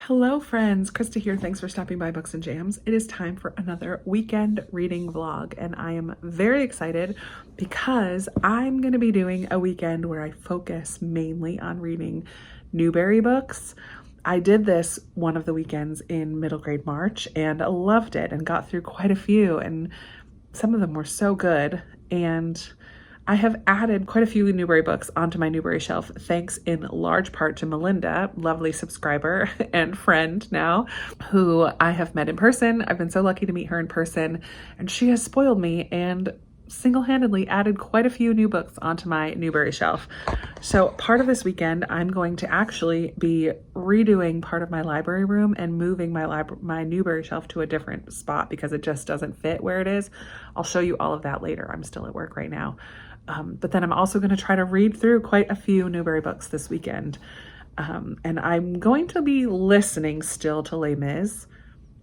Hello friends, Krista here. Thanks for stopping by Books and Jams. It is time for another weekend reading vlog and I am very excited because I'm going to be doing a weekend where I focus mainly on reading Newbery books. I did this one of the weekends in middle grade March and loved it and got through quite a few, and some of them were so good. And I have added quite a few Newbery books onto my Newbery shelf, thanks in large part to Melinda, lovely subscriber and friend now, who I have met in person. I've been so lucky to meet her in person, and she has spoiled me and single-handedly added quite a few new books onto my Newbery shelf. So part of this weekend, I'm going to actually be redoing part of my library room and moving my Newbery shelf to a different spot because it just doesn't fit where it is. I'll show you all of that later. I'm still at work right now. But then I'm also going to try to read through quite a few Newbery books this weekend. And I'm going to be listening still to Les Mis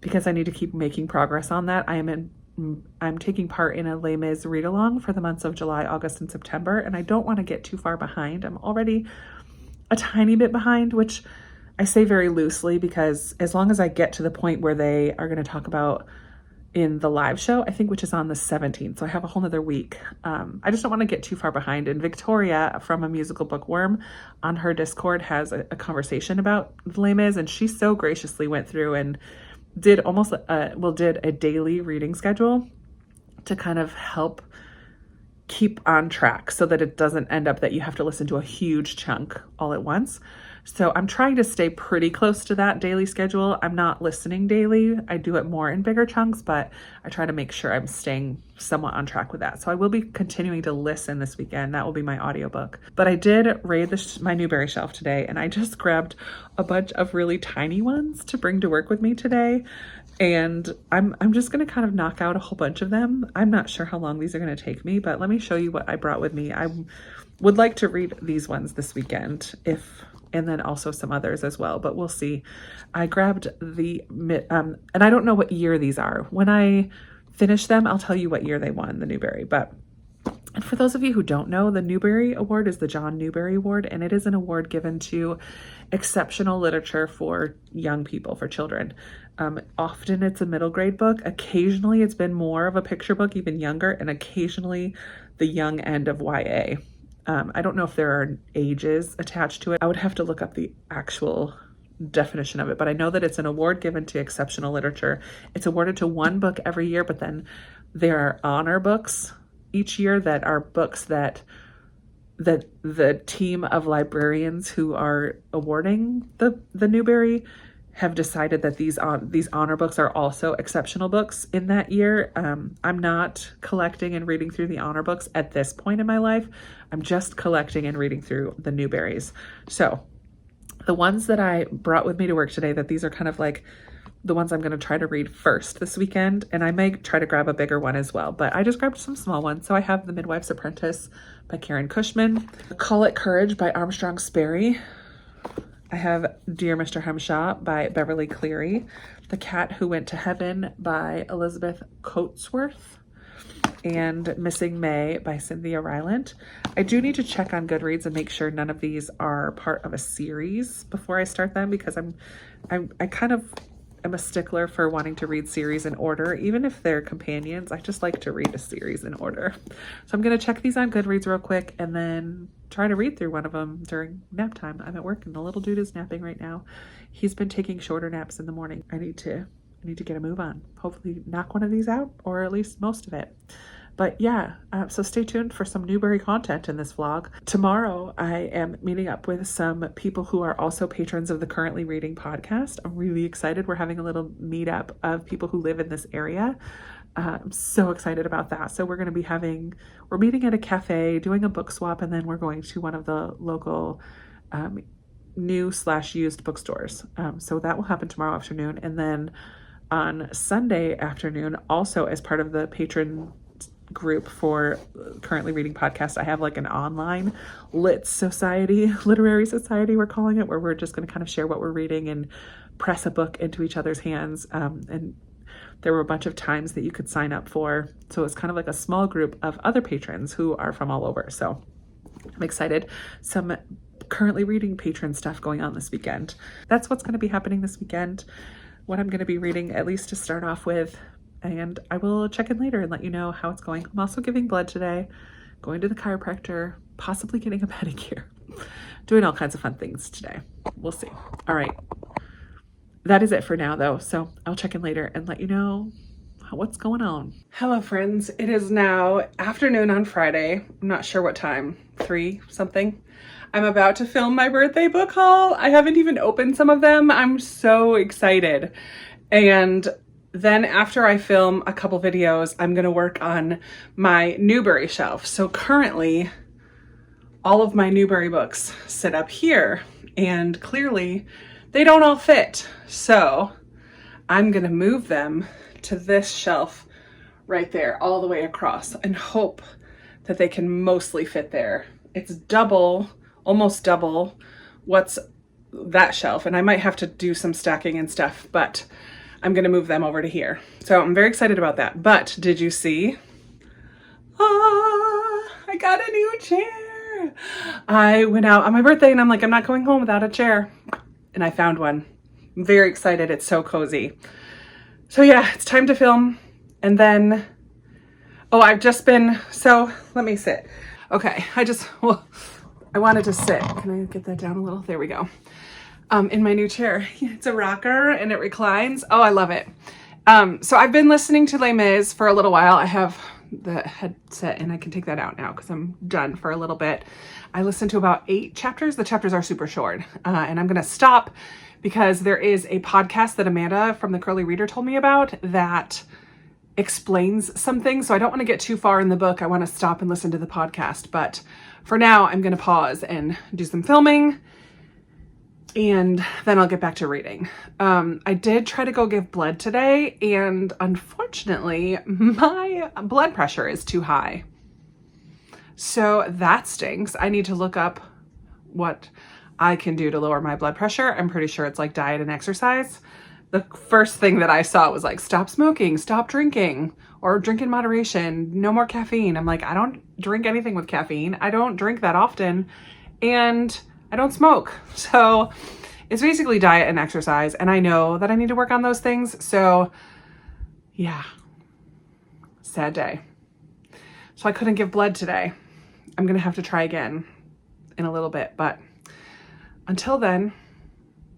because I need to keep making progress on that. I'm taking part in a Les Mis read-along for the months of July, August, and September, and I don't want to get too far behind. I'm already a tiny bit behind, which I say very loosely because as long as I get to the point where they are going to talk about in the live show, I think, which is on the 17th. So I have a whole nother week. I just don't want to get too far behind. And Victoria from A Musical Bookworm on her Discord has a conversation about Les Mis, and she so graciously went through and did did a daily reading schedule to kind of help keep on track so that it doesn't end up that you have to listen to a huge chunk all at once. So I'm trying to stay pretty close to that daily schedule. I'm not listening daily. I do it more in bigger chunks, but I try to make sure I'm staying somewhat on track with that. So I will be continuing to listen this weekend. That will be my audiobook. But I did raid my Newbery shelf today, and I just grabbed a bunch of really tiny ones to bring to work with me today. And I'm just going to kind of knock out a whole bunch of them. I'm not sure how long these are going to take me, but let me show you what I brought with me. I would like to read these ones this weekend, and then also some others as well, but we'll see. I grabbed and I don't know what year these are. When I finish them, I'll tell you what year they won the Newbery. And for those of you who don't know, the Newbery Award is the John Newbery Award, and it is an award given to exceptional literature for young people, for children. Often it's a middle grade book. Occasionally it's been more of a picture book, even younger, and occasionally the young end of YA. I don't know if there are ages attached to it. I would have to look up the actual definition of it, but I know that it's an award given to exceptional literature. It's awarded to one book every year, but then there are honor books each year that are books that the team of librarians who are awarding the Newbery have decided that these honor books are also exceptional books in that year. I'm not collecting and reading through the honor books at this point in my life. I'm just collecting and reading through the Newberys. So the ones that I brought with me to work today, that these are kind of like the ones I'm going to try to read first this weekend, and I may try to grab a bigger one as well, but I just grabbed some small ones. So I have The Midwife's Apprentice by Karen Cushman, Call It Courage by Armstrong Sperry. I have Dear Mr. Henshaw by Beverly Cleary, The Cat Who Went to Heaven by Elizabeth Coatsworth, and Missing May by Cynthia Rylant. I do need to check on Goodreads and make sure none of these are part of a series before I start them, because I kind of am a stickler for wanting to read series in order. Even if they're companions, I just like to read a series in order. So I'm going to check these on Goodreads real quick and then try to read through one of them during nap time. I'm at work and the little dude is napping right now. He's been taking shorter naps in the morning. I need to get a move on. Hopefully knock one of these out, or at least most of it. But yeah, so stay tuned for some Newbery content in this vlog. Tomorrow, I am meeting up with some people who are also patrons of the Currently Reading podcast. I'm really excited. We're having a little meetup of people who live in this area. I'm so excited about that. So we're meeting at a cafe, doing a book swap, and then we're going to one of the local new/used bookstores. So that will happen tomorrow afternoon. And then on Sunday afternoon, also as part of the patron group for Currently Reading podcast, I have like an online literary society we're calling it, where we're just going to kind of share what we're reading and press a book into each other's hands. And there were a bunch of times that you could sign up for, so it's kind of like a small group of other patrons who are from all over. So I'm excited. Some currently reading patron stuff going on this weekend. That's what's going to be happening this weekend, what I'm going to be reading, at least to start off with. And I will check in later and let you know how it's going. I'm also giving blood today, going to the chiropractor, possibly getting a pedicure, doing all kinds of fun things today. We'll see. All right. That is it for now, though. So I'll check in later and let you know what's going on. Hello, friends. It is now afternoon on Friday. I'm not sure what time, 3 something. I'm about to film my birthday book haul. I haven't even opened some of them. I'm so excited. And then after I film a couple videos, I'm going to work on my Newbery shelf. So currently, all of my Newbery books sit up here, and clearly they don't all fit. So I'm going to move them to this shelf right there, all the way across, and hope that they can mostly fit there. It's double, almost double what's that shelf, and I might have to do some stacking and stuff, but I'm going to move them over to here. So I'm very excited about that. But did you see? I got a new chair. I went out on my birthday and I'm like, I'm not going home without a chair. And I found one. I'm very excited. It's so cozy. So yeah, it's time to film. And then, I've just been, so let me sit. Okay, I wanted to sit. Can I get that down a little? There we go. In my new chair. It's a rocker and it reclines. Oh, I love it. So I've been listening to Les Mis for a little while. I have the headset and I can take that out now because I'm done for a little bit. I listened to about 8 chapters. The chapters are super short. And I'm going to stop because there is a podcast that Amanda from the Curly Reader told me about that explains some things. So I don't want to get too far in the book. I want to stop and listen to the podcast. But for now, I'm going to pause and do some filming. And then I'll get back to reading. I did try to go give blood today, and unfortunately, my blood pressure is too high. So that stinks. I need to look up what I can do to lower my blood pressure. I'm pretty sure it's like diet and exercise. The first thing that I saw was like, stop smoking, stop drinking, or drink in moderation, no more caffeine. I'm like, I don't drink anything with caffeine. I don't drink that often. And I don't smoke. So it's basically diet and exercise. And I know that I need to work on those things. So yeah, sad day. So I couldn't give blood today. I'm going to have to try again in a little bit. But until then,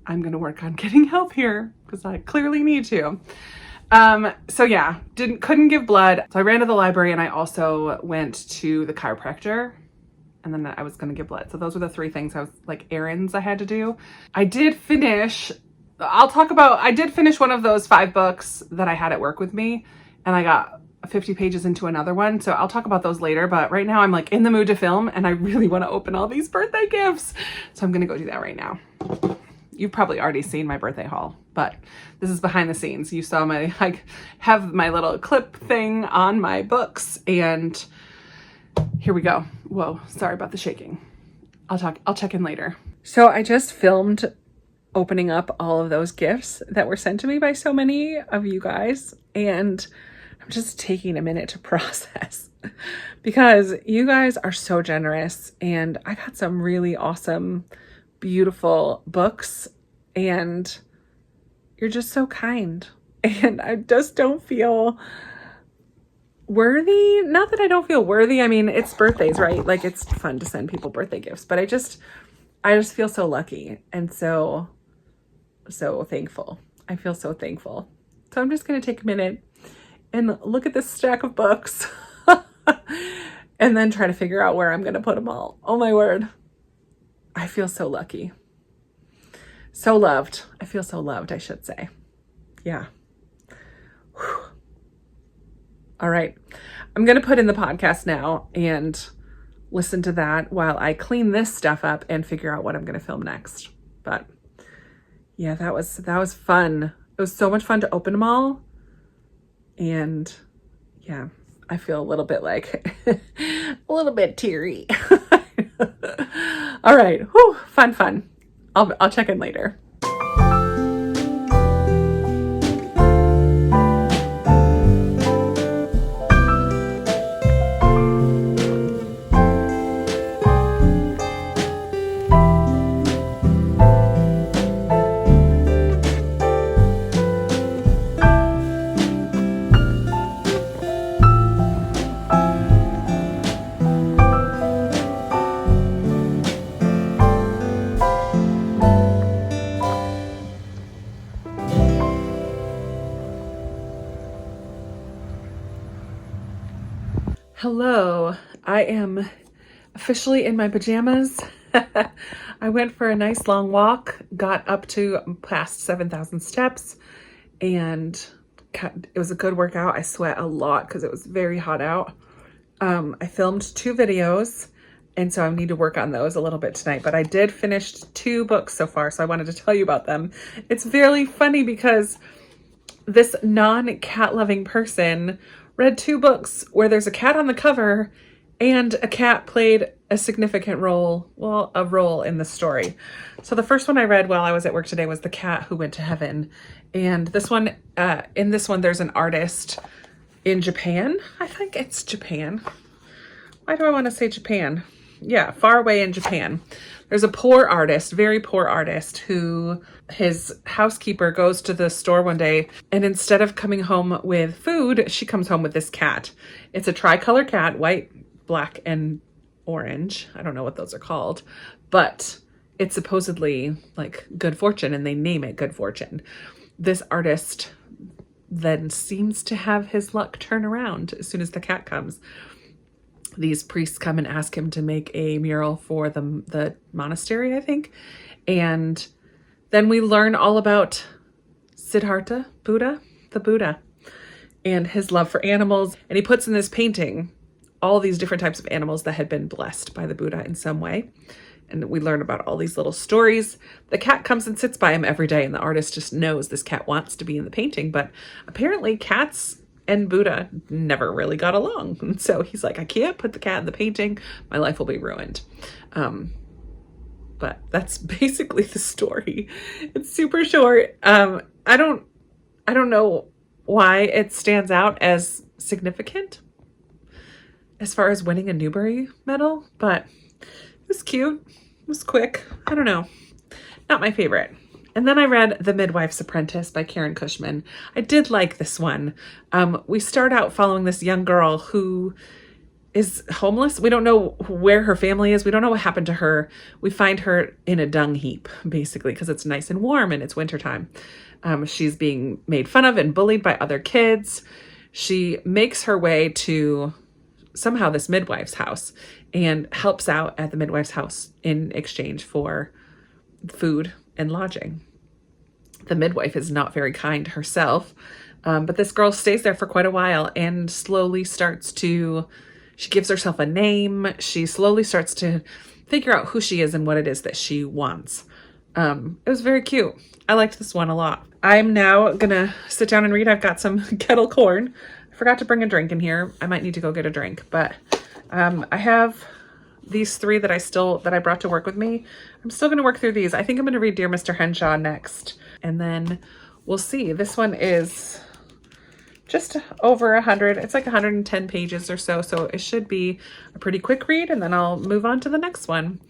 I'm going to work on getting help here because I clearly need to. So yeah, couldn't give blood. So I ran to the library and I also went to the chiropractor. And then I was going to give blood. So those were the 3 things errands I had to do. I did finish one of those 5 books that I had at work with me. And I got 50 pages into another one. So I'll talk about those later. But right now I'm like in the mood to film and I really want to open all these birthday gifts. So I'm going to go do that right now. You've probably already seen my birthday haul, but this is behind the scenes. You saw I have my little clip thing on my books, and here we go. Whoa, sorry about the shaking. I'll check in later. So I just filmed opening up all of those gifts that were sent to me by so many of you guys. And I'm just taking a minute to process because you guys are so generous and I got some really awesome, beautiful books and you're just so kind. And I just don't feel worthy. Not that I don't feel worthy. I mean, it's birthdays, right? Like it's fun to send people birthday gifts, but I just feel so lucky and so thankful. I feel so thankful. So I'm just going to take a minute and look at this stack of books and then try to figure out where I'm going to put them all. Oh my word. I feel so lucky. So loved. I feel so loved, I should say. Yeah. Whew. All right. I'm going to put in the podcast now and listen to that while I clean this stuff up and figure out what I'm going to film next. But yeah, that was fun. It was so much fun to open them all. And yeah, I feel a little bit a little bit teary. All right. Whew, fun. I'll check in later. Hello, I am officially in my pajamas. I went for a nice long walk, got up to past 7,000 steps, and it was a good workout. I sweat a lot because it was very hot out. I filmed 2 videos, and so I need to work on those a little bit tonight, but I did finish 2 books so far, so I wanted to tell you about them. It's really funny because this non-cat loving person read 2 books where there's a cat on the cover and a cat played a significant role, well, a role in the story. So the first one I read while I was at work today was The Cat Who Went to Heaven. And this one, in this one, there's an artist in Japan. I think it's Japan. Why do I want to say Japan? Yeah, far away in Japan. There's a poor artist, very poor artist, who his housekeeper goes to the store one day, and instead of coming home with food, she comes home with this cat. It's a tricolor cat, white, black, and orange. I don't know what those are called, but it's supposedly like good fortune, and they name it Good Fortune. This artist then seems to have his luck turn around as soon as the cat comes. These priests come and ask him to make a mural for the monastery, I think. And then we learn all about Siddhartha, the Buddha, and his love for animals. And he puts in this painting all these different types of animals that had been blessed by the Buddha in some way. And we learn about all these little stories. The cat comes and sits by him every day, and the artist just knows this cat wants to be in the painting. But apparently cats and Buddha never really got along. And so he's like, I can't put the cat in the painting. My life will be ruined. But that's basically the story. It's super short. I don't know why it stands out as significant as far as winning a Newbery medal, but it was cute. It was quick. I don't know. Not my favorite. And then I read The Midwife's Apprentice by Karen Cushman. I did like this one. We start out following this young girl who is homeless. We don't know where her family is. We don't know what happened to her. We find her in a dung heap, basically, because it's nice and warm and it's wintertime. She's being made fun of and bullied by other kids. She makes her way to somehow this midwife's house and helps out at the midwife's house in exchange for food and lodging. The midwife is not very kind herself, but this girl stays there for quite a while and slowly she gives herself a name. She slowly starts to figure out who she is and what it is that she wants. It was very cute. I liked this one a lot. I'm now gonna sit down and read. I've got some kettle corn. I forgot to bring a drink in here. I might need to go get a drink, but I have these 3 that I brought to work with me. I'm still going to work through these. I think I'm going to read Dear Mr. Henshaw next, and then we'll see. This one is just over 100. It's like 110 pages or so, so it should be a pretty quick read, and then I'll move on to the next one.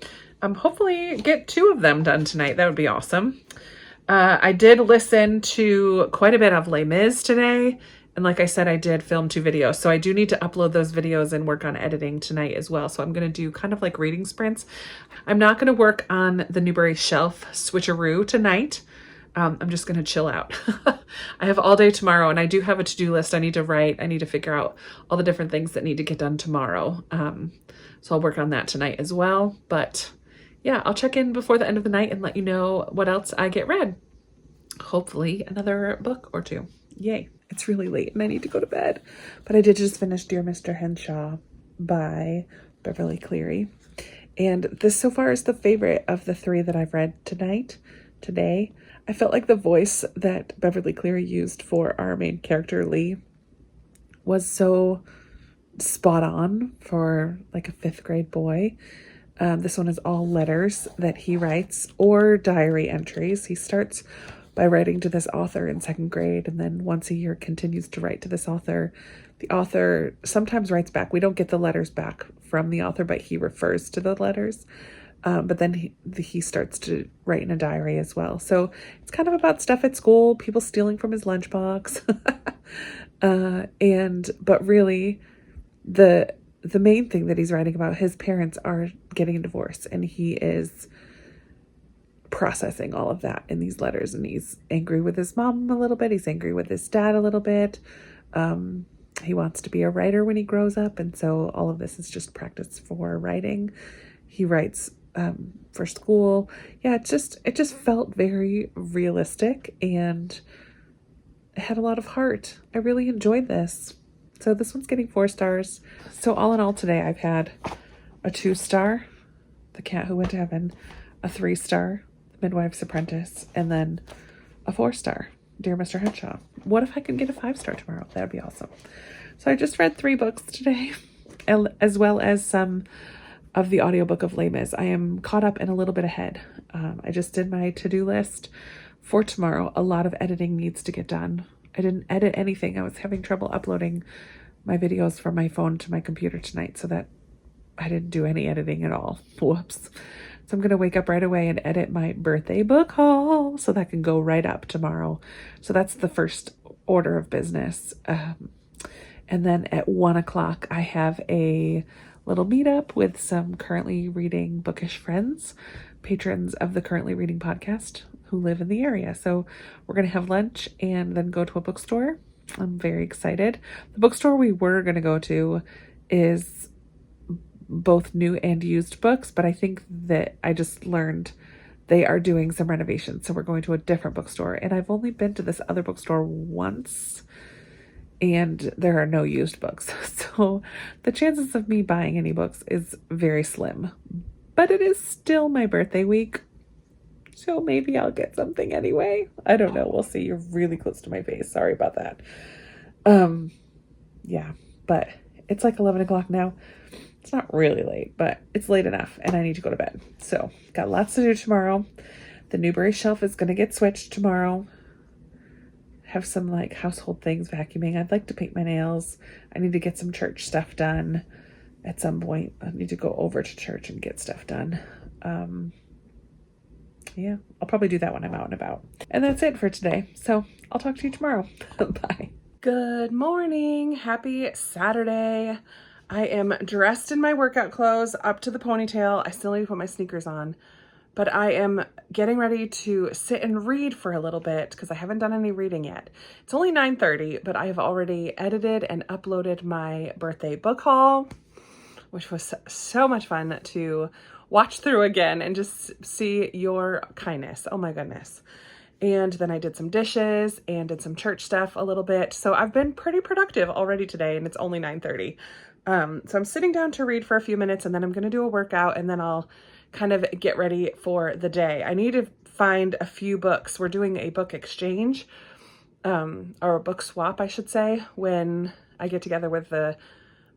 Hopefully get 2 of them done tonight. That would be awesome. I did listen to quite a bit of Les Mis today. And like I said, I did film 2 videos. So I do need to upload those videos and work on editing tonight as well. So I'm going to do kind of like reading sprints. I'm not going to work on the Newbery shelf switcheroo tonight. I'm just going to chill out. I have all day tomorrow, and I do have a to-do list I need to write. I need to figure out all the different things that need to get done tomorrow. So I'll work on that tonight as well. But yeah, I'll check in before the end of the night and let you know what else I get read. Hopefully another book or 2. Yay. It's really late and I need to go to bed. But I did just finish Dear Mr. Henshaw by Beverly Cleary. And this so far is the favorite of the 3 that I've read today. I felt like the voice that Beverly Cleary used for our main character, Lee, was so spot on for like a 5th grade boy. This one is all letters that he writes or diary entries. He starts by writing to this author in 2nd grade, and then once a year continues to write to this author. The author sometimes writes back. We don't get the letters back from the author, but he refers to the letters. But then he starts to write in a diary as well. So it's kind of about stuff at school, people stealing from his lunchbox. But really the main thing that he's writing about, his parents are getting a divorce, and he is processing all of that in these letters, and he's angry with his mom a little bit, he's angry with his dad a little bit, He wants to be a writer when he grows up, and so all of this is just practice for writing. He writes for school. Yeah, it just felt very realistic, and it had a lot of heart. I really enjoyed this. So this one's getting 4 stars. So all in all today, I've had a 2-star, The Cat Who Went to Heaven, a 3-star, The Midwife's Apprentice, and then a 4-star, Dear Mr. Henshaw. What if I could get a 5-star tomorrow? That'd be awesome. So I just read 3 books today, as well as some of the audiobook of Les Mis. I am caught up and a little bit ahead. I just did my to-do list for tomorrow. A lot of editing needs to get done. I didn't edit anything. I was having trouble uploading my videos from my phone to my computer tonight, so that I didn't do any editing at all. Whoops. So I'm going to wake up right away and edit my birthday book haul so that can go right up tomorrow. So that's the first order of business. And then at 1 o'clock, I have a little meetup with some currently reading bookish friends, patrons of the Currently Reading podcast who live in the area. So we're going to have lunch and then go to a bookstore. I'm very excited. The bookstore we were going to go to is both new and used books, but I think that I just learned they are doing some renovations. So we're going to a different bookstore, and I've only been to this other bookstore once, and there are no used books. So the chances of me buying any books is very slim, but it is still my birthday week. So maybe I'll get something anyway. I don't know. We'll see. You're really close to my face. Sorry about that. Yeah, but it's like 11 o'clock now. It's not really late, but it's late enough and I need to go to bed. So got lots to do tomorrow. The Newbery shelf is going to get switched tomorrow. Have some like household things, vacuuming. I'd like to paint my nails. I need to get some church stuff done at some point. I need to go over to church and get stuff done. Yeah, I'll probably do that when I'm out and about. And that's it for today. So I'll talk to you tomorrow. Bye. Good morning. Happy Saturday. I am dressed in my workout clothes up to the ponytail. I still need to put my sneakers on, but I am getting ready to sit and read for a little bit because I haven't done any reading yet. It's only 9:30, but I have already edited and uploaded my birthday book haul, which was so much fun to watch through again and just see your kindness. Oh my goodness. And then I did some dishes and did some church stuff a little bit. So I've been pretty productive already today, and it's only 9:30. So I'm sitting down to read for a few minutes, and then I'm going to do a workout, and then I'll kind of get ready for the day. I need to find a few books. We're doing a book exchange, or a book swap, I should say, when I get together with the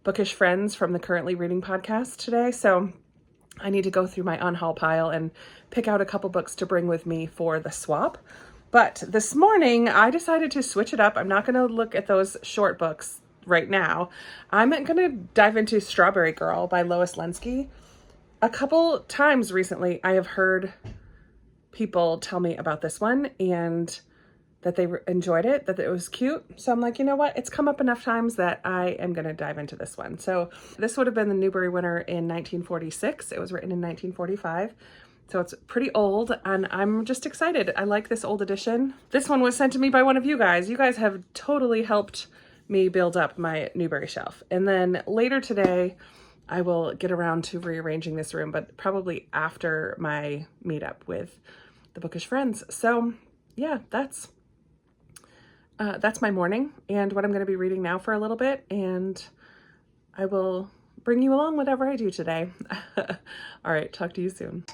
bookish friends from the Currently Reading podcast today. So I need to go through my unhaul pile and pick out a couple books to bring with me for the swap. But this morning I decided to switch it up. I'm not going to look at those short books right now. I'm going to dive into Strawberry Girl by Lois Lenski. A couple times recently I have heard people tell me about this one and that they enjoyed it, that it was cute. So I'm like, you know what? It's come up enough times that I am going to dive into this one. So this would have been the Newbery winner in 1946. It was written in 1945. So it's pretty old, and I'm just excited. I like this old edition. This one was sent to me by one of you guys. You guys have totally helped me build up my Newbery shelf. And then later today, I will get around to rearranging this room, but probably after my meetup with the bookish friends. So yeah, that's my morning and what I'm going to be reading now for a little bit, and I will bring you along whatever I do today. All right, talk to you soon.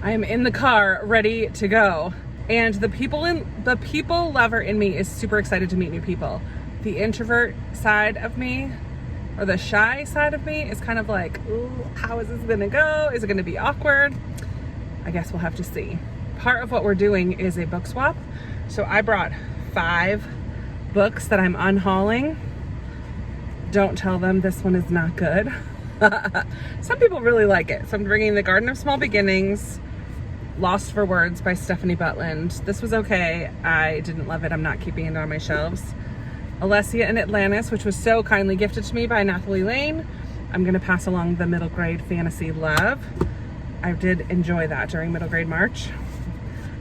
I am in the car ready to go, and the people lover in me is super excited to meet new people. The introvert side of me, or the shy side of me, is kind of like, ooh, how is this gonna go? Is it gonna be awkward? I guess we'll have to see. Part of what we're doing is a book swap. So I brought 5 books that I'm unhauling. Don't tell them this one is not good. Some people really like it. So I'm bringing The Garden of Small Beginnings, Lost for Words by Stephanie Butland. This was okay. I didn't love it. I'm not keeping it on my shelves. Alessia in Atlantis, which was so kindly gifted to me by Nathalie Lane. I'm gonna pass along the middle grade fantasy love. I did enjoy that during middle grade March.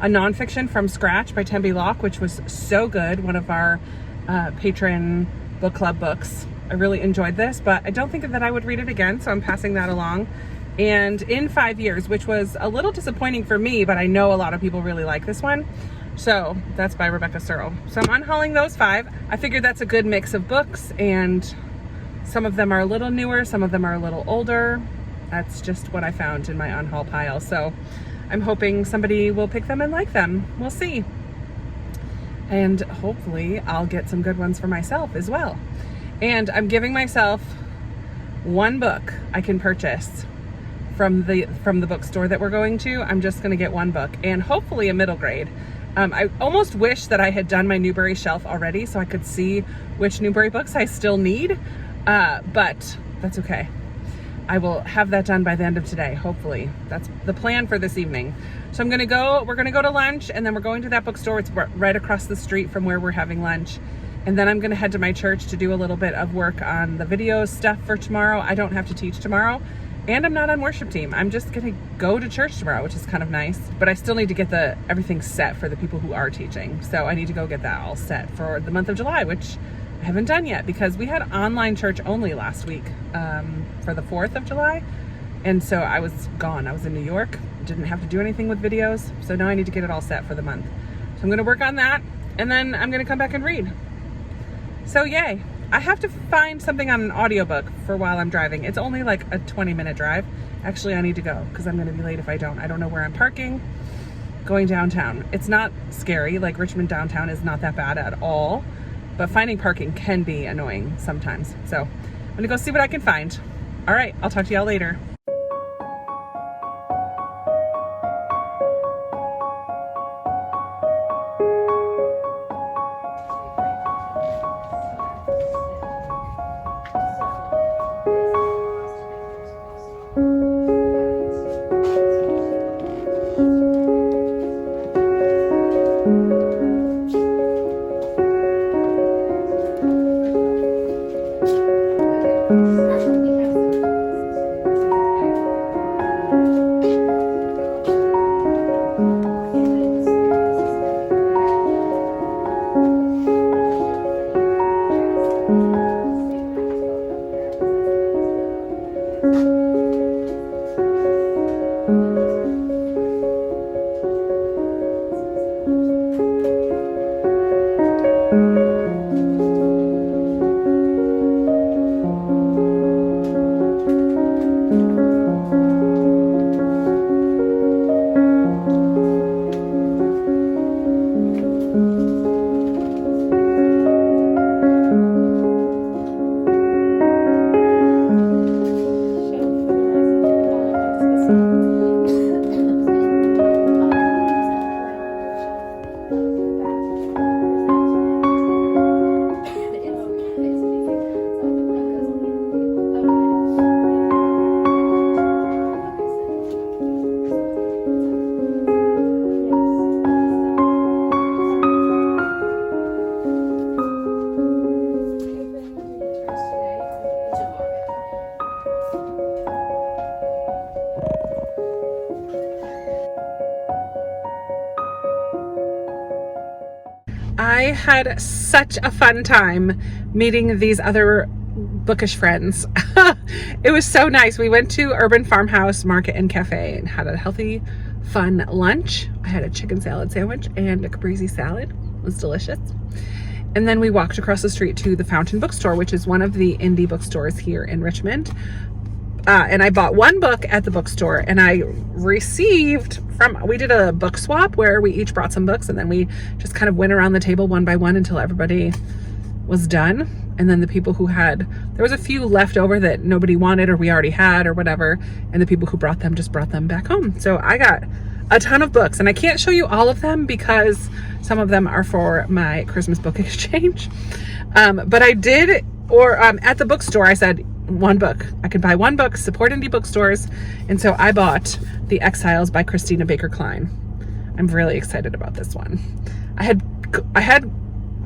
A nonfiction from scratch by Tembi Locke, which was so good. One of our patron book club books. I really enjoyed this, but I don't think that I would read it again, so I'm passing that along. And In 5 Years, which was a little disappointing for me, but I know a lot of people really like this one. So that's by Rebecca Searle. So I'm unhauling those 5. I figured that's a good mix of books, and some of them are a little newer, some of them are a little older. That's just what I found in my unhaul pile. So I'm hoping somebody will pick them and like them. We'll see. And hopefully I'll get some good ones for myself as well. And I'm giving myself one book I can purchase from the bookstore that we're going to. I'm just gonna get one book, and hopefully a middle grade. I almost wish that I had done my Newbery shelf already so I could see which Newbery books I still need, but that's okay. I will have that done by the end of today, hopefully. That's the plan for this evening. So we're gonna go to lunch, and then we're going to that bookstore. It's right across the street from where we're having lunch. And then I'm gonna head to my church to do a little bit of work on the video stuff for tomorrow. I don't have to teach tomorrow, and I'm not on worship team. I'm just gonna go to church tomorrow, which is kind of nice. But I still need to get everything set for the people who are teaching. So I need to go get that all set for the month of July, which I haven't done yet because we had online church only last week for the 4th of July. And so I was gone. I was in New York, didn't have to do anything with videos. So now I need to get it all set for the month. So I'm gonna work on that, and then I'm gonna come back and read. So yay. I have to find something on an audiobook for while I'm driving. It's only like a 20-minute drive. Actually, I need to go because I'm gonna be late if I don't. I don't know where I'm parking. Going downtown. It's not scary. Like Richmond downtown is not that bad at all, but finding parking can be annoying sometimes. So I'm gonna go see what I can find. All right, I'll talk to y'all later. I had such a fun time meeting these other bookish friends. It was so nice. We went to Urban Farmhouse Market and Cafe and had a healthy, fun lunch. I had a chicken salad sandwich and a caprese salad. It was delicious. And then we walked across the street to the Fountain Bookstore, which is one of the indie bookstores here in Richmond. And I bought one book at the bookstore, and I received we did a book swap where we each brought some books, and then we just kind of went around the table one by one until everybody was done. And then the people who there was a few left over that nobody wanted or we already had or whatever. And the people who brought them just brought them back home. So I got a ton of books, and I can't show you all of them because some of them are for my Christmas book exchange. But I did, at the bookstore, I said, one book. I could buy one book, support indie bookstores. And so I bought The Exiles by Christina Baker Klein. I'm really excited about this one. I had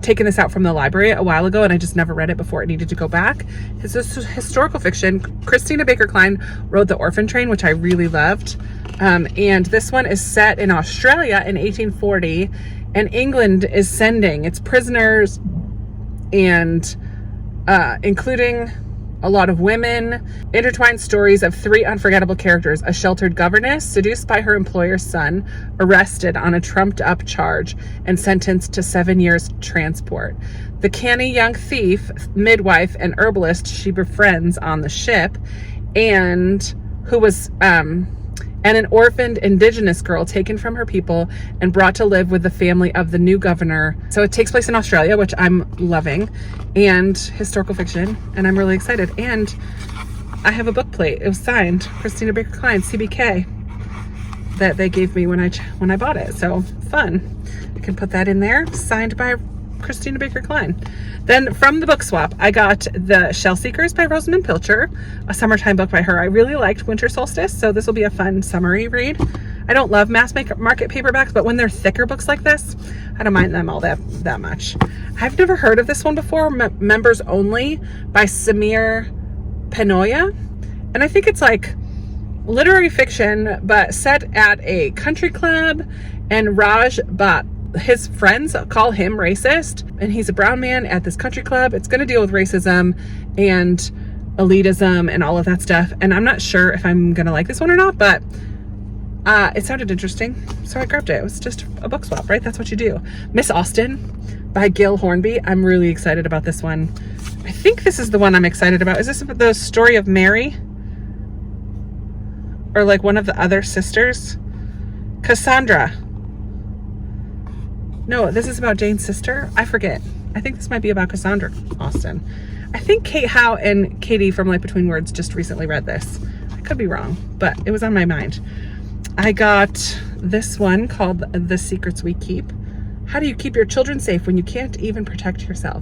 taken this out from the library a while ago and I just never read it before it needed to go back. It's historical fiction. Christina Baker Klein wrote The Orphan Train, which I really loved. And this one is set in Australia in 1840, and England is sending its prisoners, and including a lot of women. Intertwined stories of 3 unforgettable characters: a sheltered governess seduced by her employer's son, arrested on a trumped up charge and sentenced to 7 years transport; the canny young thief, midwife, and herbalist she befriends on the ship, and who was and an orphaned indigenous girl taken from her people and brought to live with the family of the new governor. So it takes place in Australia, which I'm loving, and historical fiction, and I'm really excited. And I have a book plate. It was signed Christina Baker Klein, CBK, that they gave me when I bought it. So fun. I can put that in there, signed by Christina Baker Klein. Then from the book swap, I got The Shell Seekers by Rosamund Pilcher, a summertime book by her. I really liked Winter Solstice, so this will be a fun summery read. I don't love mass market paperbacks, but when they're thicker books like this, I don't mind them all that much. I've never heard of this one before, Members Only by Samir Penoya. And I think it's like literary fiction, but set at a country club, and Raj Bhatt, his friends call him racist, and he's a brown man at this country club. It's going to deal with racism and elitism and all of that stuff, and I'm not sure if I'm going to like this one or not, but it sounded interesting, so I grabbed it. It was just a book swap, right? That's what you do. Miss Austen by Gil Hornby. I'm really excited about this one. I think this is the one I'm excited about. Is this the story of Mary, or like one of the other sisters? Cassandra. No, this is about Jane's sister. I forget. I think this might be about Cassandra Austen. I think Kate Howe and Katie from Light Between Words just recently read this. I could be wrong, but it was on my mind. I got this one called The Secrets We Keep. How do you keep your children safe when you can't even protect yourself?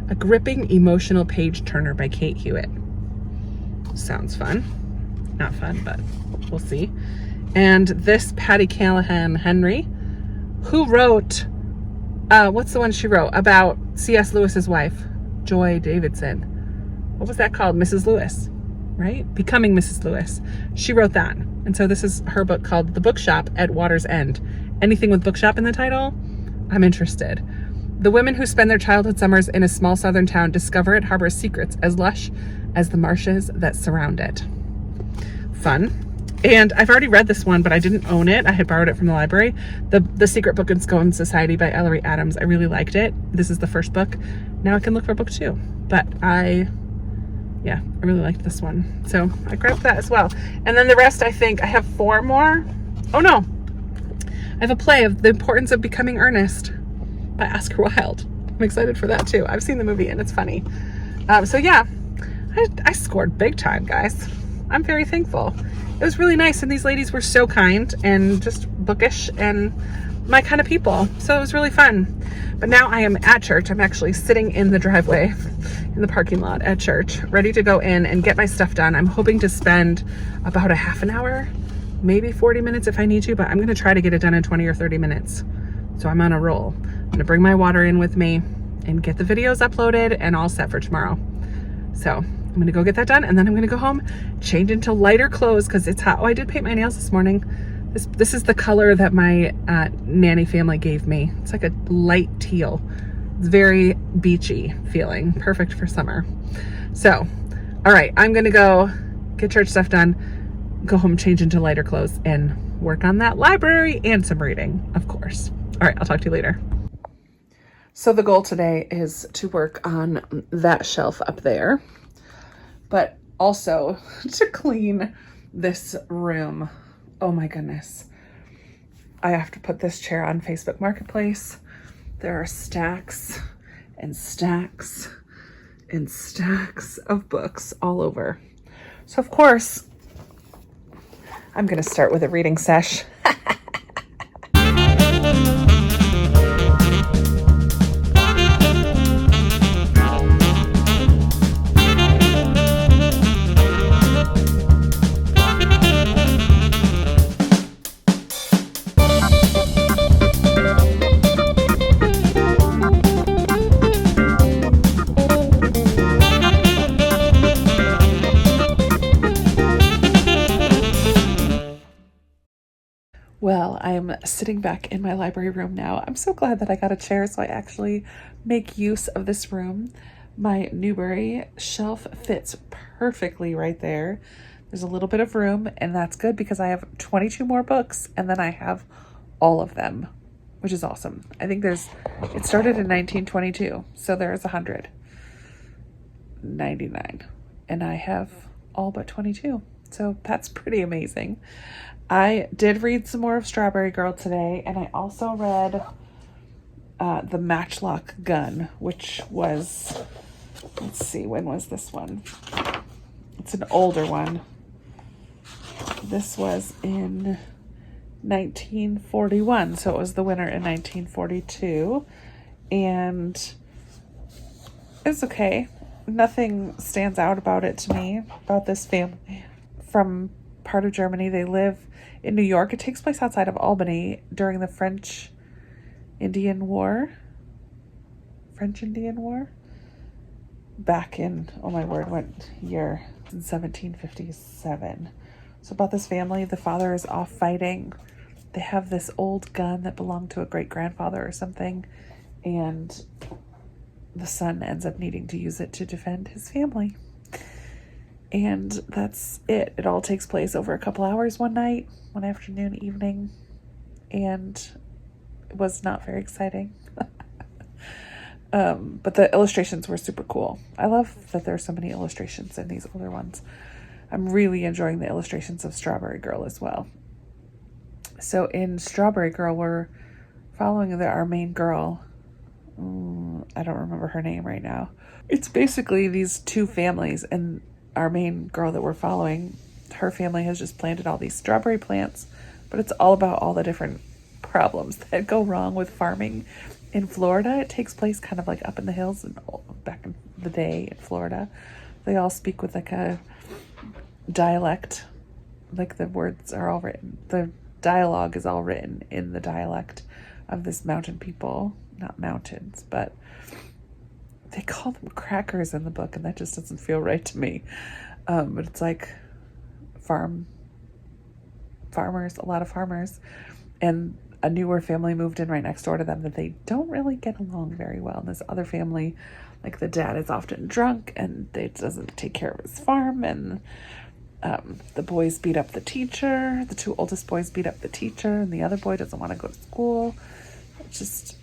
A gripping emotional page turner by Kate Hewitt. Sounds fun. Not fun, but we'll see. And this Patty Callahan Henry, who wrote what's the one she wrote about C.S. Lewis's wife, Joy Davidson? What was that called? Mrs. Lewis, right? Becoming Mrs. Lewis. She wrote that. And so this is her book called The Bookshop at Water's End. Anything with bookshop in the title, I'm interested. The women who spend their childhood summers in a small southern town discover it harbors secrets as lush as the marshes that surround it. Fun. And I've already read this one, but I didn't own it. I had borrowed it from the library. The Secret Book and Scone Society by Ellery Adams. I really liked it. This is the first book. Now I can look for book 2. But I really liked this one. So I grabbed that as well. And then the rest, I think I have 4 more. Oh no. I have a play of The Importance of Becoming Earnest by Oscar Wilde. I'm excited for that too. I've seen the movie and it's funny. So yeah, I scored big time, guys. I'm very thankful. It was really nice, and these ladies were so kind and just bookish and my kind of people. So it was really fun. But now I am at church. I'm actually sitting in the driveway in the parking lot at church, ready to go in and get my stuff done. I'm hoping to spend about a half an hour, maybe 40 minutes if I need to, but I'm going to try to get it done in 20 or 30 minutes. So I'm on a roll. I'm going to bring my water in with me and get the videos uploaded and all set for tomorrow. So I'm going to go get that done, and then I'm going to go home, change into lighter clothes because it's hot. Oh, I did paint my nails this morning. This is the color that my nanny family gave me. It's like a light teal. It's very beachy feeling, perfect for summer. So, all right, I'm going to go get church stuff done, go home, change into lighter clothes, and work on that library and some reading, of course. All right, I'll talk to you later. So the goal today is to work on that shelf up there, but also to clean this room. Oh my goodness. I have to put this chair on Facebook Marketplace. There are stacks and stacks and stacks of books all over. So of course, I'm going to start with a reading sesh. Well, I'm sitting back in my library room now. I'm so glad that I got a chair so I actually make use of this room. My Newbery shelf fits perfectly right there. There's a little bit of room, and that's good because I have 22 more books, and then I have all of them, which is awesome. I think it started in 1922, so there's 199, and I have all but 22. So that's pretty amazing. I did read some more of Strawberry Girl today, and I also read The Matchlock Gun, which was, let's see, when was this one? It's an older one. This was in 1941, so it was the winner in 1942, and it's okay. Nothing stands out about it to me, about this family from part of Germany. They live in New York. It takes place outside of Albany during the French-Indian War. Back in, oh my word, what year? In 1757. So about this family, the father is off fighting. They have this old gun that belonged to a great-grandfather or something, and the son ends up needing to use it to defend his family. And that's it. It all takes place over a couple hours one night, one afternoon, evening, and it was not very exciting. But the illustrations were super cool. I love that there's so many illustrations in these older ones. I'm really enjoying the illustrations of Strawberry Girl as well. So in Strawberry Girl, we're following our main girl. I don't remember her name right now. It's basically these two families, and our main girl that we're following, her family has just planted all these strawberry plants, but it's all about all the different problems that go wrong with farming in Florida. It takes place kind of like up in the hills, and back in the day in Florida, they all speak with like a dialect, like the words are all written, the dialogue is all written in the dialect of this mountain people. Not mountains, but they call them crackers in the book, and that just doesn't feel right to me. But it's like farmers, a lot of farmers, and a newer family moved in right next door to them that they don't really get along very well. And this other family, like the dad is often drunk and they doesn't take care of his farm, and the boys beat up the teacher. The two oldest boys beat up the teacher, and the other boy doesn't want to go to school. It's just,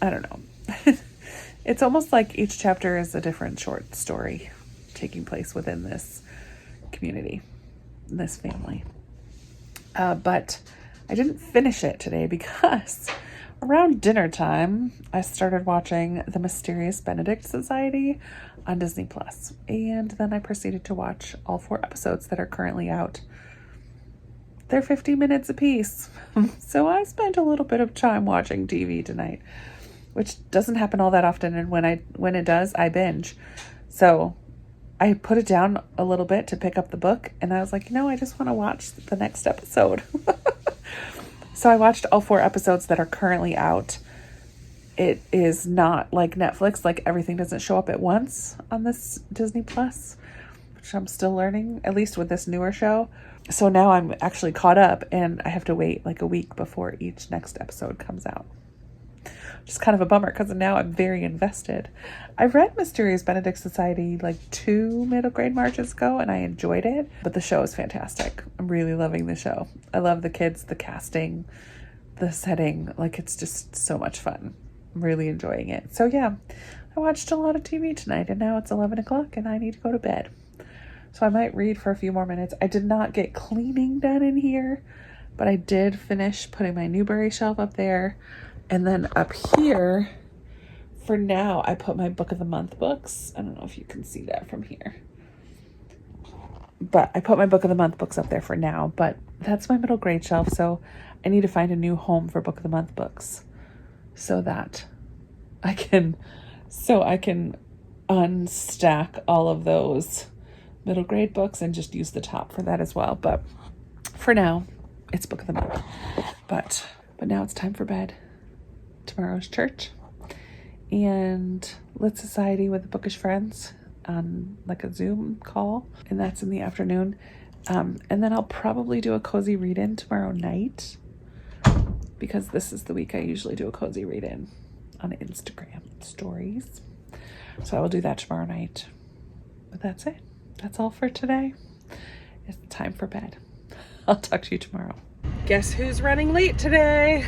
I don't know. It's almost like each chapter is a different short story taking place within this community, this family. But I didn't finish it today because around dinner time, I started watching The Mysterious Benedict Society on Disney Plus. And then I proceeded to watch all 4 episodes that are currently out. They're 50 minutes apiece. So I spent a little bit of time watching TV tonight, which doesn't happen all that often. And when it does, I binge. So I put it down a little bit to pick up the book, and I was like, I just want to watch the next episode. So I watched all 4 episodes that are currently out. It is not like Netflix, like everything doesn't show up at once on this Disney Plus, which I'm still learning, at least with this newer show. So now I'm actually caught up, and I have to wait like a week before each next episode comes out. Just kind of a bummer because now I'm very invested. I read Mysterious Benedict Society like 2 middle grade marches ago, and I enjoyed it, but the show is fantastic. I'm really loving the show. I love the kids, the casting, the setting. Like, it's just so much fun. I'm really enjoying it. So yeah, I watched a lot of TV tonight, and now it's 11 o'clock and I need to go to bed. So I might read for a few more minutes. I did not get cleaning done in here, but I did finish putting my Newbery shelf up there. And then up here, for now, I put my Book of the Month books. I don't know if you can see that from here. But I put my Book of the Month books up there for now. But that's my middle grade shelf, so I need to find a new home for Book of the Month books so that I can unstack all of those middle grade books and just use the top for that as well. But for now, it's Book of the Month. But now it's time for bed. Tomorrow's church and Lit Society with the Bookish Friends on like a Zoom call, and that's in the afternoon. And then I'll probably do a cozy read-in tomorrow night because this is the week I usually do a cozy read in on Instagram stories. So I will do that tomorrow night. But that's it. That's all for today. It's time for bed. I'll talk to you tomorrow. Guess who's running late today?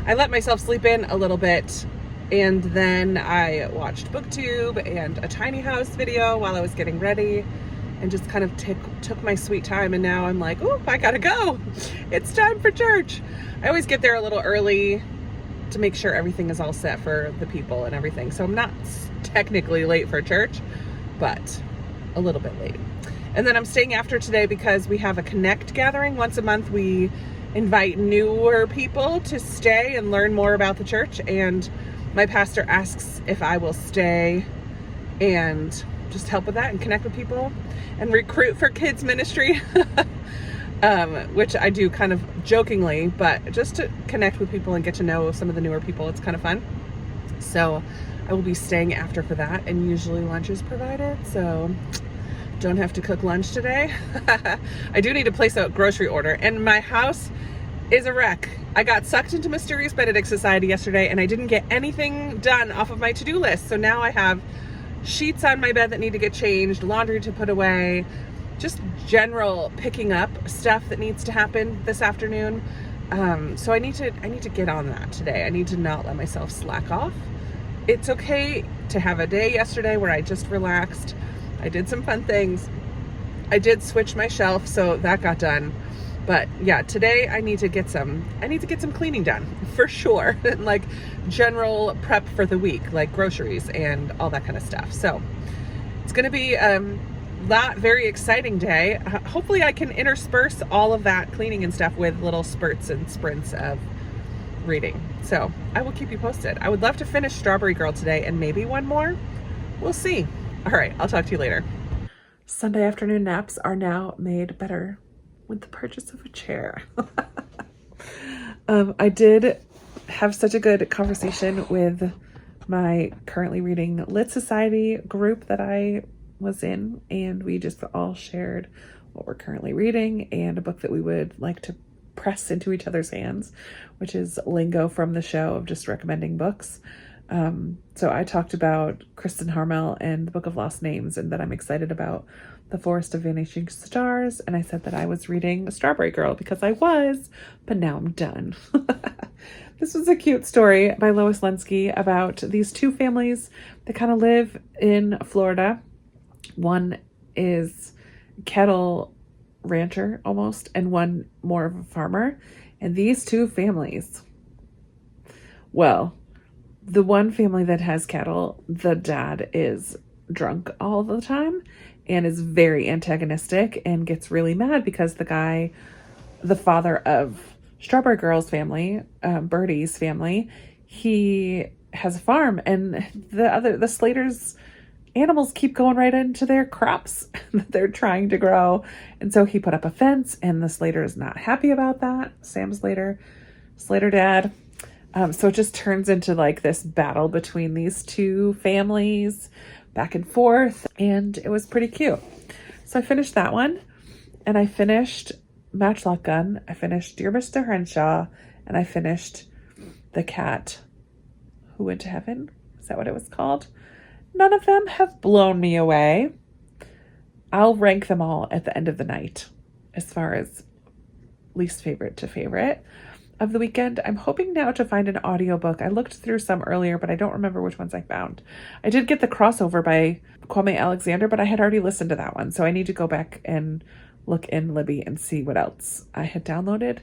I let myself sleep in a little bit, and then I watched BookTube and a tiny house video while I was getting ready, and just kind of took my sweet time. And now I'm like, oh, I gotta go. It's time for church. I always get there a little early to make sure everything is all set for the people and everything. So I'm not technically late for church, but a little bit late. And then I'm staying after today because we have a Connect gathering. Once a month, we invite newer people to stay and learn more about the church. And my pastor asks if I will stay and just help with that and connect with people and recruit for kids ministry, which I do kind of jokingly, but just to connect with people and get to know some of the newer people. It's kind of fun. So I will be staying after for that, and usually lunch is provided. So don't have to cook lunch today. I do need to place a grocery order, and my house is a wreck. I got sucked into Mysterious Benedict Society yesterday, and I didn't get anything done off of my to-do list. So now I have sheets on my bed that need to get changed, laundry to put away, just general picking up stuff that needs to happen this afternoon. So I need to get on that today. I need to not let myself slack off. It's okay to have a day yesterday where I just relaxed. I did some fun things. I did switch my shelf, so that got done. But yeah, today I need to get some cleaning done for sure. And like general prep for the week, like groceries and all that kind of stuff. So it's going to be not very exciting day. Hopefully I can intersperse all of that cleaning and stuff with little spurts and sprints of reading. So I will keep you posted. I would love to finish Strawberry Girl today and maybe one more. We'll see. All right, I'll talk to you later. Sunday afternoon naps are now made better with the purchase of a chair. I did have such a good conversation with my currently reading Lit Society group that I was in, and we just all shared what we're currently reading and a book that we would like to press into each other's hands, which is lingo from the show of just recommending books. So I talked about Kristen Harmel and the Book of Lost Names, and that I'm excited about The Forest of Vanishing Stars. And I said that I was reading Strawberry Girl because I was, but now I'm done. This was a cute story by Lois Lenski about these two families that kind of live in Florida. One is cattle rancher almost, and one more of a farmer. And these two families, well, the one family that has cattle, the dad is drunk all the time and is very antagonistic and gets really mad because the father of Strawberry Girl's family, Birdie's family, he has a farm, and the Slater's animals keep going right into their crops that they're trying to grow. And so he put up a fence, and the Slater is not happy about that. Sam Slater dad. So it just turns into like this battle between these two families, back and forth, and it was pretty cute. So I finished that one, and I finished Matchlock Gun. I finished Dear Mr. Henshaw, and I finished The Cat Who Went to Heaven. Is that what it was called? None of them have blown me away. I'll rank them all at the end of the night as far as least favorite to favorite of the weekend. I'm hoping now to find an audiobook. I looked through some earlier, but I don't remember which ones I found. I did get The Crossover by Kwame Alexander, but I had already listened to that one. So I need to go back and look in Libby and see what else I had downloaded,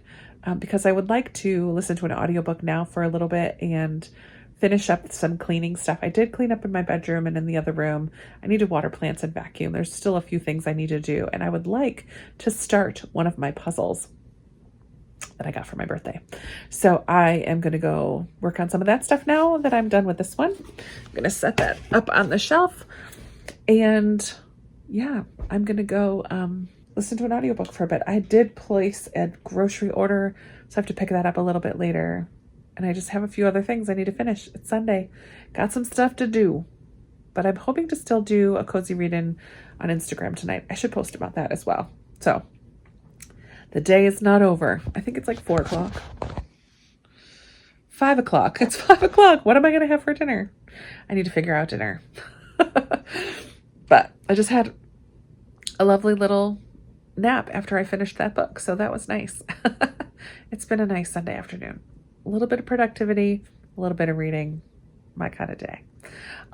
because I would like to listen to an audiobook now for a little bit and finish up some cleaning stuff. I did clean up in my bedroom and in the other room. I need to water plants and vacuum. There's still a few things I need to do, and I would like to start one of my puzzles that I got for my birthday. So I am going to go work on some of that stuff now that I'm done with this one. I'm going to set that up on the shelf, and yeah, I'm going to go listen to an audiobook for a bit. I did place a grocery order, so I have to pick that up a little bit later. And I just have a few other things I need to finish. It's Sunday. Got some stuff to do. But I'm hoping to still do a cozy read-in on Instagram tonight. I should post about that as well. So the day is not over. I think it's like 4 o'clock. 5 o'clock. It's 5 o'clock. What am I going to have for dinner? I need to figure out dinner. But I just had a lovely little nap after I finished that book. So that was nice. It's been a nice Sunday afternoon. A little bit of productivity, a little bit of reading, my kind of day.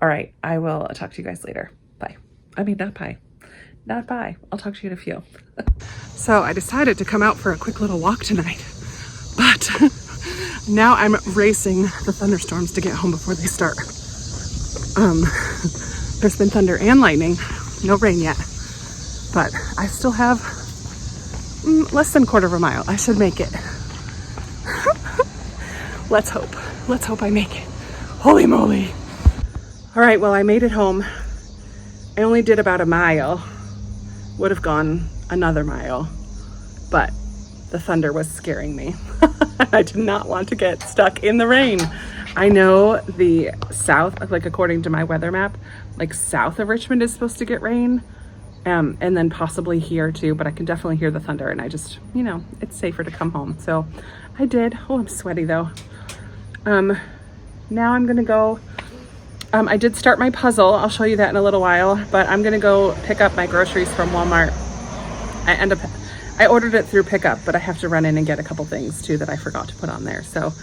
All right. I will talk to you guys later. Bye. I mean, not bye. Not bye. I'll talk to you in a few. So I decided to come out for a quick little walk tonight, but now I'm racing the thunderstorms to get home before they start. There's been thunder and lightning, no rain yet, but I still have less than a quarter of a mile. I should make it. Let's hope. Let's hope I make it. Holy moly. All right, well, I made it home. I only did about a mile. Would have gone another mile, but the thunder was scaring me. I did not want to get stuck in the rain. I know the south, like according to my weather map, like south of Richmond is supposed to get rain, and then possibly here too, but I can definitely hear the thunder, and I just, you know, it's safer to come home. So I did. Oh, I'm sweaty though. Now I'm gonna go, I did start my puzzle. I'll show you that in a little while, but I'm gonna go pick up my groceries from Walmart. I ordered it through pickup, but I have to run in and get a couple things too that I forgot to put on there. So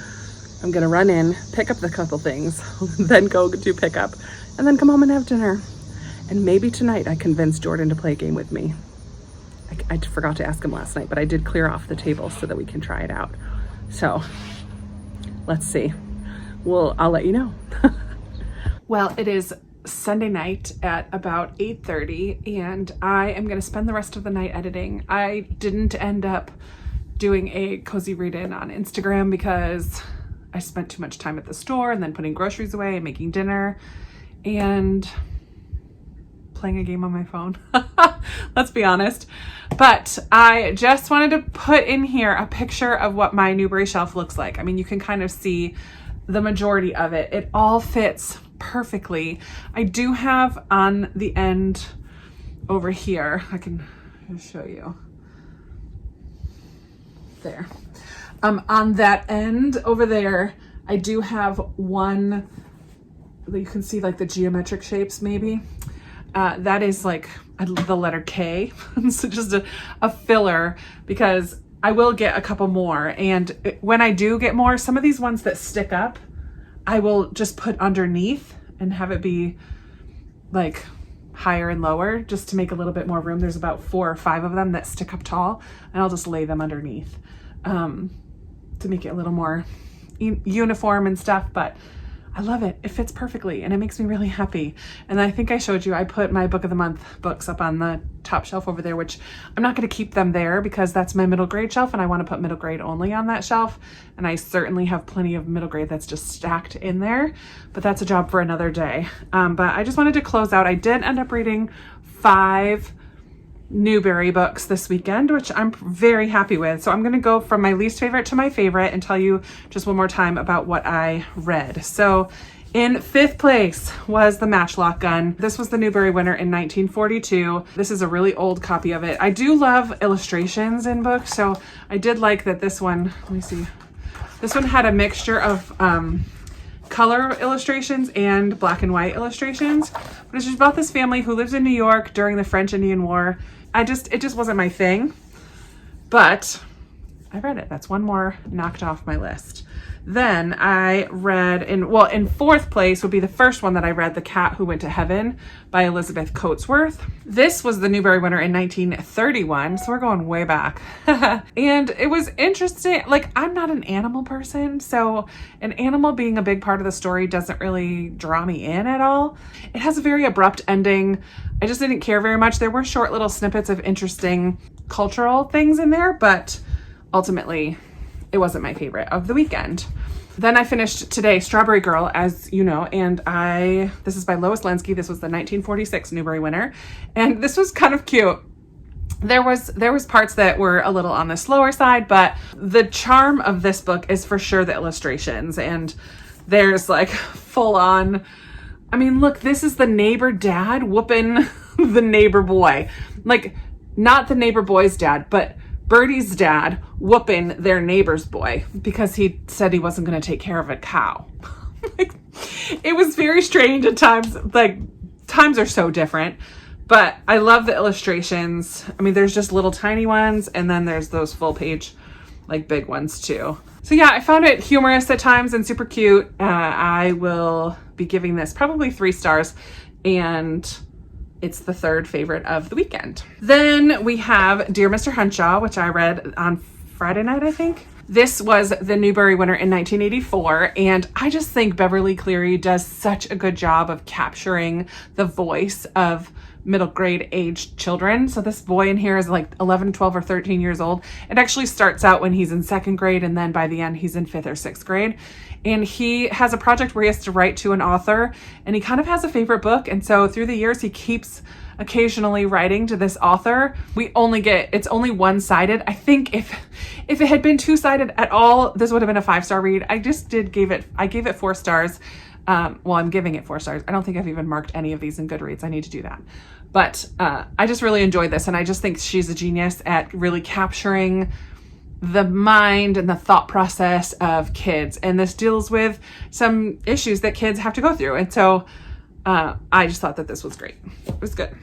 I'm gonna run in, pick up the couple things, then go do pickup, and then come home and have dinner. And maybe tonight I convinced Jordan to play a game with me. I forgot to ask him last night, but I did clear off the table so that we can try it out. So let's see. I'll let you know. Well, it is Sunday night at about 8:30, and I am going to spend the rest of the night editing. I didn't end up doing a cozy read-in on Instagram because I spent too much time at the store and then putting groceries away and making dinner and playing a game on my phone. Let's be honest. But I just wanted to put in here a picture of what my Newbery shelf looks like. I mean, you can kind of see the majority of it. It all fits perfectly. I do have on the end over here, I can show you there. On that end over there, I do have one, you can see like the geometric shapes maybe. That is like the letter K. So just a filler, because I will get a couple more. And when I do get more, some of these ones that stick up, I will just put underneath and have it be like higher and lower just to make a little bit more room. There's about 4 or 5 of them that stick up tall, and I'll just lay them underneath to make it a little more uniform and stuff. But I love it. It fits perfectly and it makes me really happy. And I think I showed you, I put my book of the month books up on the top shelf over there, which I'm not going to keep them there because that's my middle grade shelf and I want to put middle grade only on that shelf. And I certainly have plenty of middle grade that's just stacked in there, but that's a job for another day. But I just wanted to close out. I did end up reading 5 Newbery books this weekend, which I'm very happy with. So I'm going to go from my least favorite to my favorite and tell you just one more time about what I read. So in 5th place was The Matchlock Gun. This was the Newbery winner in 1942. This is a really old copy of it. I do love illustrations in books, so I did like that this one, let me see. This one had a mixture of color illustrations and black and white illustrations. But it's just about this family who lives in New York during the French Indian War. It just wasn't my thing, but I read it. That's one more knocked off my list. Then I read in 4th place would be the first one that I read, The Cat Who Went to Heaven by Elizabeth Coatsworth. This was the Newbery winner in 1931, so we're going way back. And it was interesting. Like, I'm not an animal person, so an animal being a big part of the story doesn't really draw me in at all. It has a very abrupt ending. I just didn't care very much. There were short little snippets of interesting cultural things in there, but ultimately it wasn't my favorite of the weekend. Then I finished today Strawberry Girl, as you know, and this is by Lois Lenski. This was the 1946 Newbery winner, and this was kind of cute. There was parts that were a little on the slower side, but the charm of this book is for sure the illustrations, and there's like full on, I mean, look, this is the neighbor dad whooping the neighbor boy. Like, not the neighbor boy's dad, but Birdie's dad whooping their neighbor's boy because he said he wasn't going to take care of a cow. Like, it was very strange at times. Like, times are so different, but I love the illustrations. I mean, there's just little tiny ones, and then there's those full page, like, big ones too. So yeah, I found it humorous at times and super cute. I will be giving this probably 3 stars, and it's the 3rd favorite of the weekend. Then we have Dear Mr. Henshaw, which I read on Friday night, I think. This was the Newbery winner in 1984, and I just think Beverly Cleary does such a good job of capturing the voice of middle grade aged children. So this boy in here is like 11, 12, or 13 years old. It actually starts out when he's in 2nd grade, and then by the end he's in 5th or 6th grade. And he has a project where he has to write to an author, and he kind of has a favorite book. And so through the years, he keeps occasionally writing to this author. It's only one-sided. I think if it had been 2-sided at all, this would have been a 5-star read. I gave it 4 stars. Well, I'm giving it 4 stars. I don't think I've even marked any of these in Goodreads. I need to do that. But I just really enjoyed this, and I just think she's a genius at really capturing the mind and the thought process of kids. And this deals with some issues that kids have to go through. And so I just thought that this was great. It was good.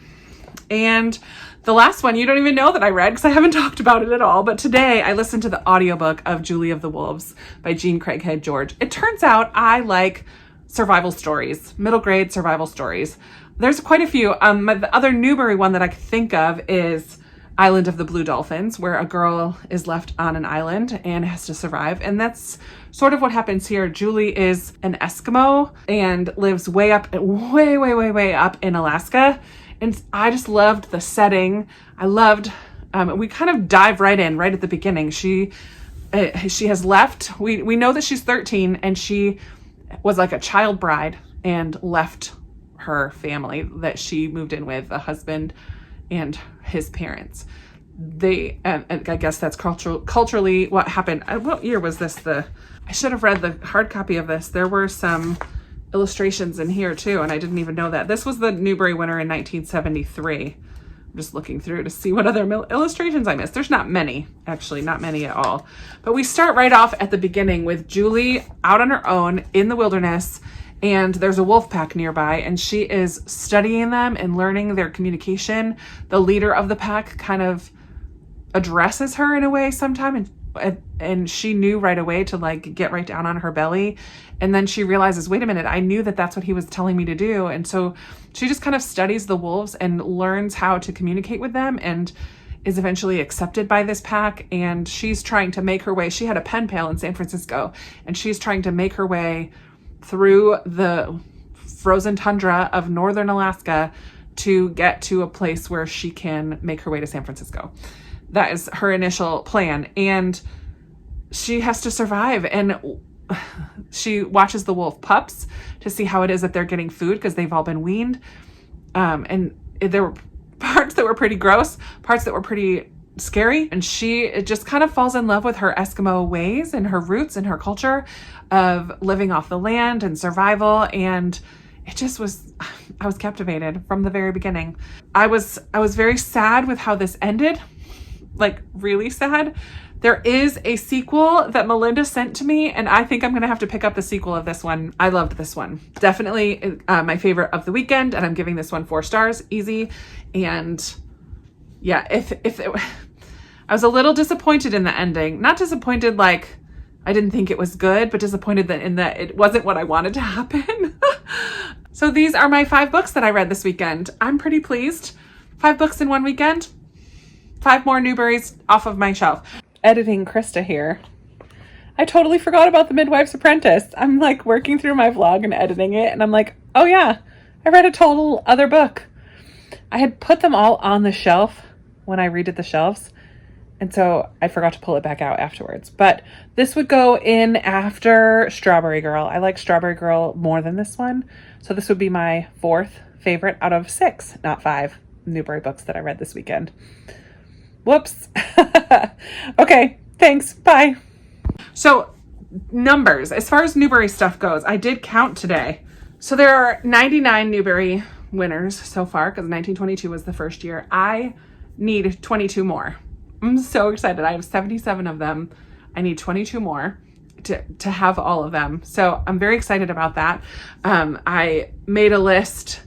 And the last one, you don't even know that I read because I haven't talked about it at all. But today I listened to the audiobook of Julie of the Wolves by Jean Craighead George. It turns out I like survival stories, middle grade survival stories. There's quite a few. The other Newbery one that I could think of is Island of the Blue Dolphins, where a girl is left on an island and has to survive. And that's sort of what happens here. Julie is an Eskimo and lives way up in Alaska. And I just loved the setting. I loved, we kind of dive right in right at the beginning. She has left. We know that she's 13, and she was like a child bride and left her family that she moved in with, a husband and his parents. I guess that's culturally what happened. What year was this? I should have read the hard copy of this. There were some illustrations in here too, and I didn't even know that. This was the Newbery winner in 1973. I'm just looking through to see what other illustrations I missed. There's not many, actually, not many at all. But we start right off at the beginning with Julie out on her own in the wilderness, and there's a wolf pack nearby, and she is studying them and learning their communication. The leader of the pack kind of addresses her in a way sometime, and she knew right away to like get right down on her belly. And then she realizes, wait a minute, I knew that that's what he was telling me to do. And so she just kind of studies the wolves and learns how to communicate with them, and is eventually accepted by this pack. And she's trying to make her way. She had a pen pal in San Francisco, and she's trying to make her way through the frozen tundra of northern Alaska to get to a place where she can make her way to San Francisco. That is her initial plan. And she has to survive. And she watches the wolf pups to see how it is that they're getting food, because they've all been weaned. And there were parts that were pretty gross, parts that were pretty scary. And she just kind of falls in love with her Eskimo ways and her roots and her culture of living off the land and survival. And it just was, I was captivated from the very beginning. I was very sad with how this ended, like really sad. There is a sequel that Melinda sent to me, and I think I'm going to have to pick up the sequel of this one. I loved this one. Definitely my favorite of the weekend, and I'm giving this one 4 stars, easy. And yeah, I was a little disappointed in the ending. Not disappointed like I didn't think it was good, but disappointed that it wasn't what I wanted to happen. So these are my 5 books that I read this weekend. I'm pretty pleased. 5 books in one weekend. 5 more Newberys off of my shelf. Editing Krista here. I totally forgot about The Midwife's Apprentice. I'm like working through my vlog and editing it, and I'm like, oh yeah, I read a total other book. I had put them all on the shelf when I redid the shelves, and so I forgot to pull it back out afterwards. But this would go in after Strawberry Girl. I like Strawberry Girl more than this one, so this would be my 4th favorite out of 6, not 5, Newbery books that I read this weekend. Whoops. Okay, thanks. Bye. So numbers, as far as Newbery stuff goes, I did count today. So there are 99 Newbery winners so far, because 1922 was the first year. I need 22 more. I'm so excited. I have 77 of them. I need 22 more to have all of them. So I'm very excited about that. I made a list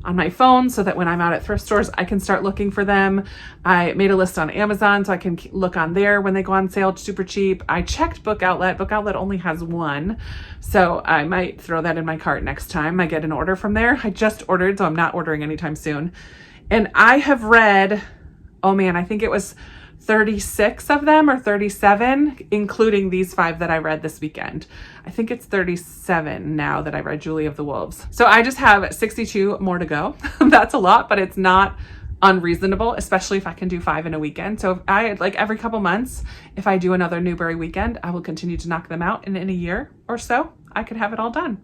on my phone so that when I'm out at thrift stores, I can start looking for them. I made a list on Amazon so I can look on there when they go on sale super cheap. I checked Book Outlet. Book Outlet only has one, so I might throw that in my cart next time I get an order from there. I just ordered, so I'm not ordering anytime soon. And I have read, oh man, I think it was 36 of them or 37, including these 5 that I read this weekend. I think it's 37 now that I read Julie of the Wolves. So I just have 62 more to go. That's a lot, but it's not unreasonable, especially if I can do 5 in a weekend. So if I, like every couple months, if I do another Newbery weekend, I will continue to knock them out. And in a year or so, I could have it all done.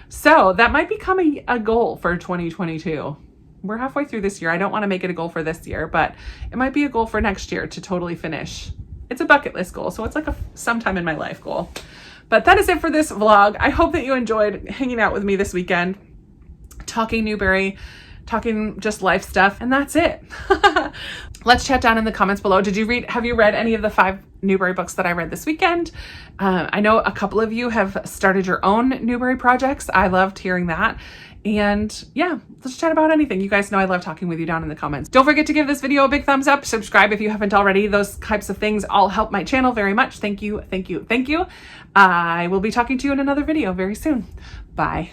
So that might become a goal for 2022. We're halfway through this year. I don't want to make it a goal for this year, but it might be a goal for next year to totally finish. It's a bucket list goal, so it's like a sometime in my life goal. But that is it for this vlog. I hope that you enjoyed hanging out with me this weekend, talking Newbery, talking just life stuff, and that's it. Let's chat down in the comments below. Have you read any of the 5 Newbery books that I read this weekend? I know a couple of you have started your own Newbery projects. I loved hearing that. And yeah, let's chat about anything. You guys know I love talking with you down in the comments. Don't forget to give this video a big thumbs up, subscribe if you haven't already. Those types of things all help my channel very much. Thank you, thank you, thank you. I will be talking to you in another video very soon. Bye.